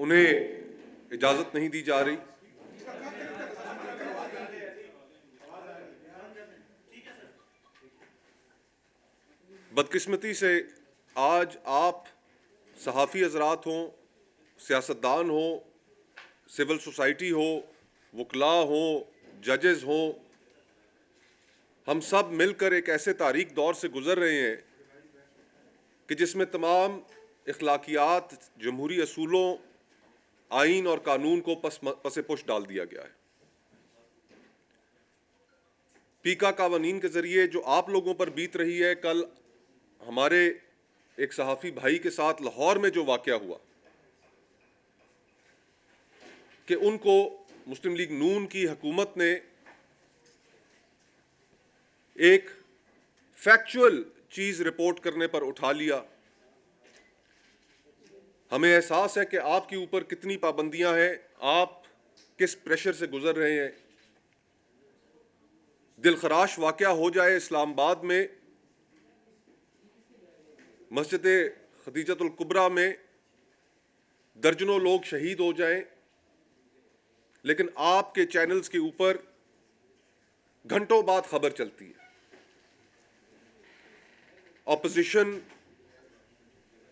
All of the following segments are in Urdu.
انہیں اجازت نہیں دی جا رہی. بدقسمتی سے آج آپ صحافی حضرات ہوں، سیاستدان ہوں، سول سوسائٹی ہو، وکلاء ہوں، ججز ہوں، ہم سب مل کر ایک ایسے تاریک دور سے گزر رہے ہیں کہ جس میں تمام اخلاقیات، جمہوری اصولوں، آئین اور قانون کو پس پش ڈال دیا گیا ہے. پیکا قوانین کے ذریعے جو آپ لوگوں پر بیت رہی ہے، کل ہمارے ایک صحافی بھائی کے ساتھ لاہور میں جو واقعہ ہوا کہ ان کو مسلم لیگ نون کی حکومت نے ایک فیکچول چیز رپورٹ کرنے پر اٹھا لیا. ہمیں احساس ہے کہ آپ کے اوپر کتنی پابندیاں ہیں، آپ کس پریشر سے گزر رہے ہیں. دل خراش واقعہ ہو جائے اسلام آباد میں، مسجد خدیجۃ الکبریٰ میں درجنوں لوگ شہید ہو جائیں، لیکن آپ کے چینلز کے اوپر گھنٹوں بعد خبر چلتی ہے. اپوزیشن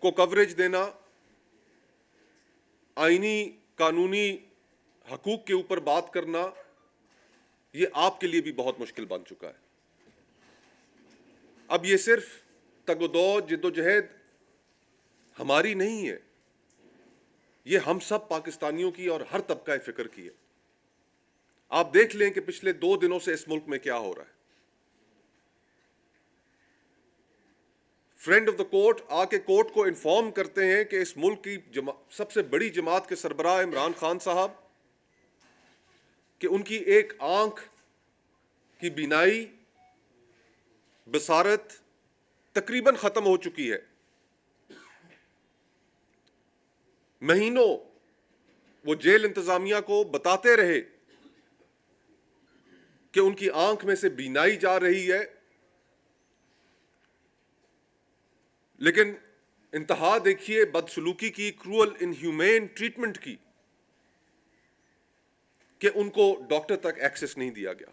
کو کوریج دینا، آئینی قانونی حقوق کے اوپر بات کرنا، یہ آپ کے لیے بھی بہت مشکل بن چکا ہے. اب یہ صرف تگ و دو، جد و جہد ہماری نہیں ہے، یہ ہم سب پاکستانیوں کی اور ہر طبقہ فکر کی ہے. آپ دیکھ لیں کہ پچھلے 2 دنوں سے اس ملک میں کیا ہو رہا ہے. فرینڈ آف دا کورٹ آ کے کورٹ کو انفارم کرتے ہیں کہ اس ملک کی سب سے بڑی جماعت کے سربراہ عمران خان صاحب کہ ان کی ایک آنکھ کی بینائی، بصارت تقریباً ختم ہو چکی ہے. مہینوں وہ جیل انتظامیہ کو بتاتے رہے کہ ان کی آنکھ میں سے بینائی جا رہی ہے، لیکن انتہا دیکھیے بدسلوکی کی، کروئل انہیومین ٹریٹمنٹ کی، کہ ان کو ڈاکٹر تک ایکسس نہیں دیا گیا،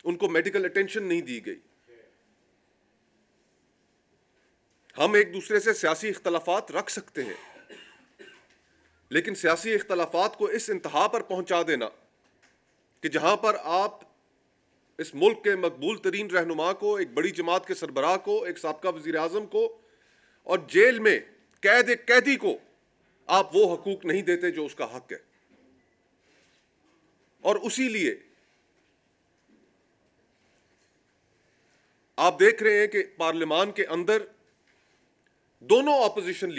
ان کو میڈیکل اٹینشن نہیں دی گئی. ہم ایک دوسرے سے سیاسی اختلافات رکھ سکتے ہیں، لیکن سیاسی اختلافات کو اس انتہا پر پہنچا دینا کہ جہاں پر آپ اس ملک کے مقبول ترین رہنما کو، ایک بڑی جماعت کے سربراہ کو، ایک سابقہ وزیر اعظم کو اور جیل میں قید ایک قیدی کو آپ وہ حقوق نہیں دیتے جو اس کا حق ہے. اور اسی لیے آپ دیکھ رہے ہیں کہ پارلیمان کے اندر دونوں اپوزیشن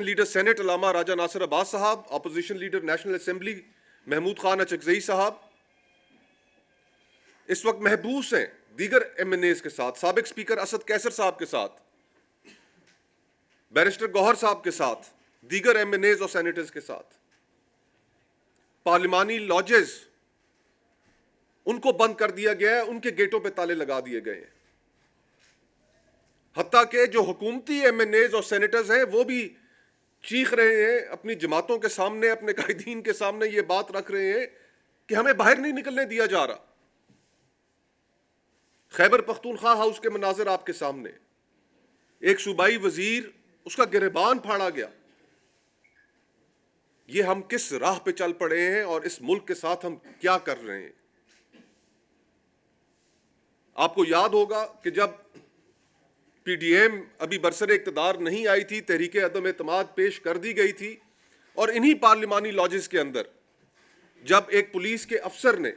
لیڈر سینٹ علامہ راجہ ناصر عباس صاحب، opposition leader national assembly Mahmood Khan Achakzai صاحب اس وقت محبوس ہیں دیگر ایم این ایز کے ساتھ، سابق سپیکر اسد کیسر صاحب کے ساتھ، بیرسٹر گوہر صاحب کے ساتھ، دیگر ایم این ایز اور سینیٹرز کے ساتھ. پارلیمانی لاجز ان کو بند کر دیا گیا ہے، ان کے گیٹوں پہ تالے لگا دیے گئے ہیں. حتیٰ کہ جو حکومتی ایم این ایز اور سینیٹرز ہیں وہ بھی چیخ رہے ہیں اپنی جماعتوں کے سامنے، اپنے قائدین کے سامنے یہ بات رکھ رہے ہیں کہ ہمیں باہر نہیں نکلنے دیا جا رہا. خیبر پختونخوا ہاؤس کے مناظر آپ کے سامنے، ایک صوبائی وزیر، اس کا گریبان پھاڑا گیا. یہ ہم کس راہ پہ چل پڑے ہیں اور اس ملک کے ساتھ ہم کیا کر رہے ہیں؟ آپ کو یاد ہوگا کہ جب پی ڈی ایم ابھی برسر اقتدار نہیں آئی تھی، تحریک عدم اعتماد پیش کر دی گئی تھی، اور انہی پارلیمانی لاجز کے اندر جب ایک پولیس کے افسر نے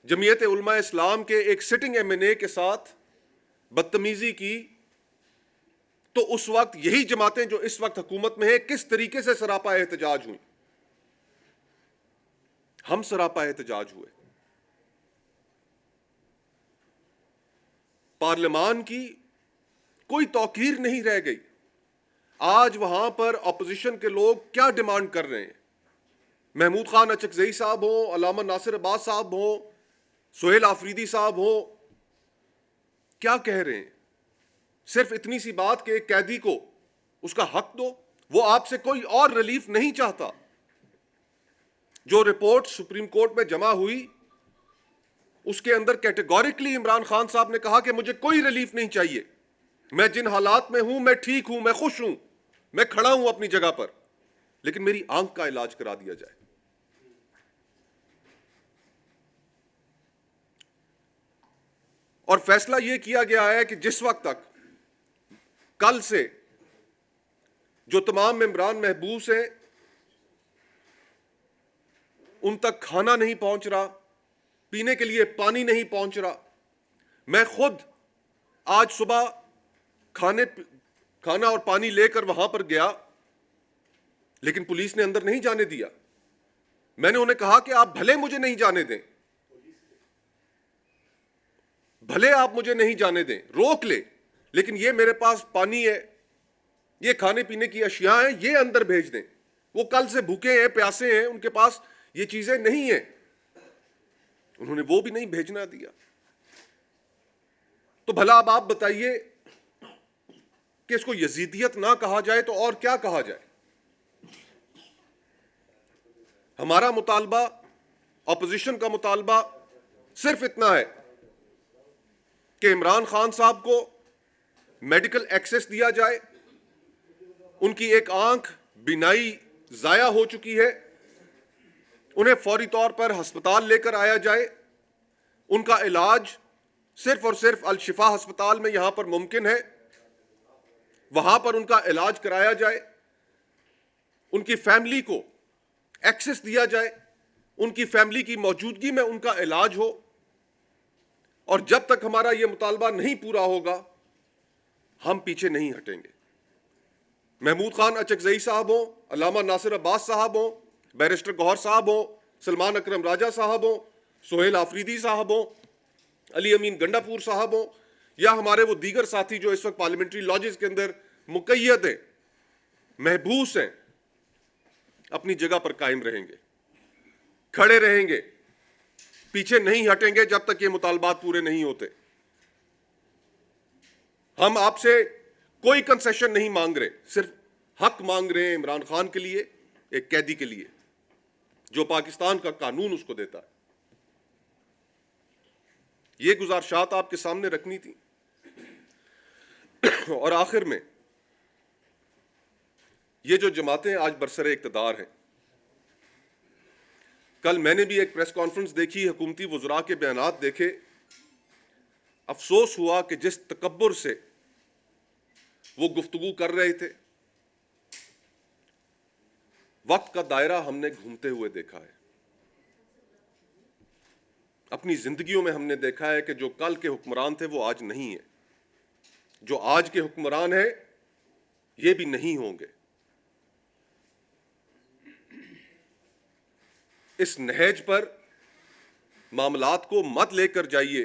جمعیت علماء اسلام کے ایک سٹنگ ایم این اے کے ساتھ بدتمیزی کی، تو اس وقت یہی جماعتیں جو اس وقت حکومت میں ہیں کس طریقے سے سراپا احتجاج ہوئی. ہم سراپا احتجاج ہوئے. پارلیمان کی کوئی توقیر نہیں رہ گئی. آج وہاں پر اپوزیشن کے لوگ کیا ڈیمانڈ کر رہے ہیں؟ محمود خان اچکزئی صاحب ہوں، علامہ ناصر عباس صاحب ہوں، سہیل آفریدی صاحب ہوں، کیا کہہ رہے ہیں؟ صرف اتنی سی بات کہ ایک قیدی کو اس کا حق دو، وہ آپ سے کوئی اور ریلیف نہیں چاہتا. جو رپورٹ سپریم کورٹ میں جمع ہوئی اس کے اندر کیٹیگوریکلی عمران خان صاحب نے کہا کہ مجھے کوئی ریلیف نہیں چاہیے, میں جن حالات میں ہوں میں ٹھیک ہوں, میں خوش ہوں, میں کھڑا ہوں اپنی جگہ پر, لیکن میری آنکھ کا علاج کرا دیا جائے. اور فیصلہ یہ کیا گیا ہے کہ جس وقت تک کل سے جو تمام ممبران محبوس ہیں ان تک کھانا نہیں پہنچ رہا, پینے کے لیے پانی نہیں پہنچ رہا. میں خود آج صبح کھانا اور پانی لے کر وہاں پر گیا, لیکن پولیس نے اندر نہیں جانے دیا. میں نے انہیں کہا کہ آپ بھلے مجھے نہیں جانے دیں, بھلے آپ مجھے نہیں جانے دیں, روک لے, لیکن یہ میرے پاس پانی ہے, یہ کھانے پینے کی اشیاء ہیں, یہ اندر بھیج دیں. وہ کل سے بھوکے ہیں, پیاسے ہیں, ان کے پاس یہ چیزیں نہیں ہیں. انہوں نے وہ بھی نہیں بھیجنا دیا. تو بھلا اب آپ بتائیے کہ اس کو یزیدیت نہ کہا جائے تو اور کیا کہا جائے؟ ہمارا مطالبہ, اپوزیشن کا مطالبہ صرف اتنا ہے کہ عمران خان صاحب کو میڈیکل ایکسس دیا جائے. ان کی ایک آنکھ بینائی ضائع ہو چکی ہے, انہیں فوری طور پر ہسپتال لے کر آیا جائے. ان کا علاج صرف اور صرف الشفا ہسپتال میں یہاں پر ممکن ہے, وہاں پر ان کا علاج کرایا جائے. ان کی فیملی کو ایکسس دیا جائے, ان کی فیملی کی موجودگی میں ان کا علاج ہو. اور جب تک ہمارا یہ مطالبہ نہیں پورا ہوگا ہم پیچھے نہیں ہٹیں گے. محمود خان اچکزئی صاحب ہوں, علامہ ناصر عباس صاحب ہوں, بیرسٹر گوہر صاحب ہوں, سلمان اکرم راجہ صاحب ہوں, سہیل آفریدی صاحب ہوں, علی امین گنڈا پور صاحب ہوں, یا ہمارے وہ دیگر ساتھی جو اس وقت پارلیمنٹری لاجز کے اندر مقید ہیں, محبوس ہیں, اپنی جگہ پر قائم رہیں گے, کھڑے رہیں گے, پیچھے نہیں ہٹیں گے جب تک یہ مطالبات پورے نہیں ہوتے. ہم آپ سے کوئی کنسیشن نہیں مانگ رہے, صرف حق مانگ رہے ہیں عمران خان کے لیے, ایک قیدی کے لیے جو پاکستان کا قانون اس کو دیتا ہے. یہ گزارشات آپ کے سامنے رکھنی تھی. اور آخر میں یہ جو جماعتیں آج برسر اقتدار ہیں, کل میں نے بھی ایک پریس کانفرنس دیکھی, حکومتی وزراء کے بیانات دیکھے, افسوس ہوا کہ جس تکبر سے وہ گفتگو کر رہے تھے, وقت کا دائرہ ہم نے گھومتے ہوئے دیکھا ہے. اپنی زندگیوں میں ہم نے دیکھا ہے کہ جو کل کے حکمران تھے وہ آج نہیں ہیں, جو آج کے حکمران ہیں یہ بھی نہیں ہوں گے. اس نہج پر معاملات کو مت لے کر جائیے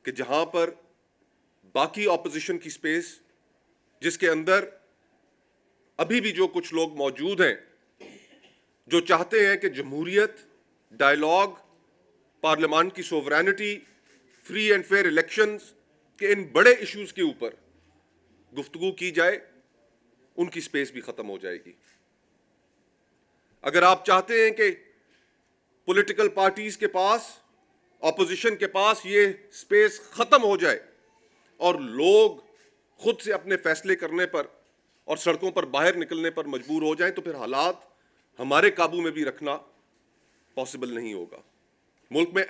کہ جہاں پر باقی اپوزیشن کی سپیس, جس کے اندر ابھی بھی جو کچھ لوگ موجود ہیں جو چاہتے ہیں کہ جمہوریت, ڈائیلاگ, پارلیمان کی sovereignty, free and fair elections کے ان بڑے ایشوز کے اوپر گفتگو کی جائے, ان کی سپیس بھی ختم ہو جائے گی. اگر آپ چاہتے ہیں کہ پولیٹیکل پارٹیز کے پاس, اپوزیشن کے پاس یہ سپیس ختم ہو جائے اور لوگ خود سے اپنے فیصلے کرنے پر اور سڑکوں پر باہر نکلنے پر مجبور ہو جائیں, تو پھر حالات ہمارے قابو میں بھی رکھنا پاسبل نہیں ہوگا. ملک میں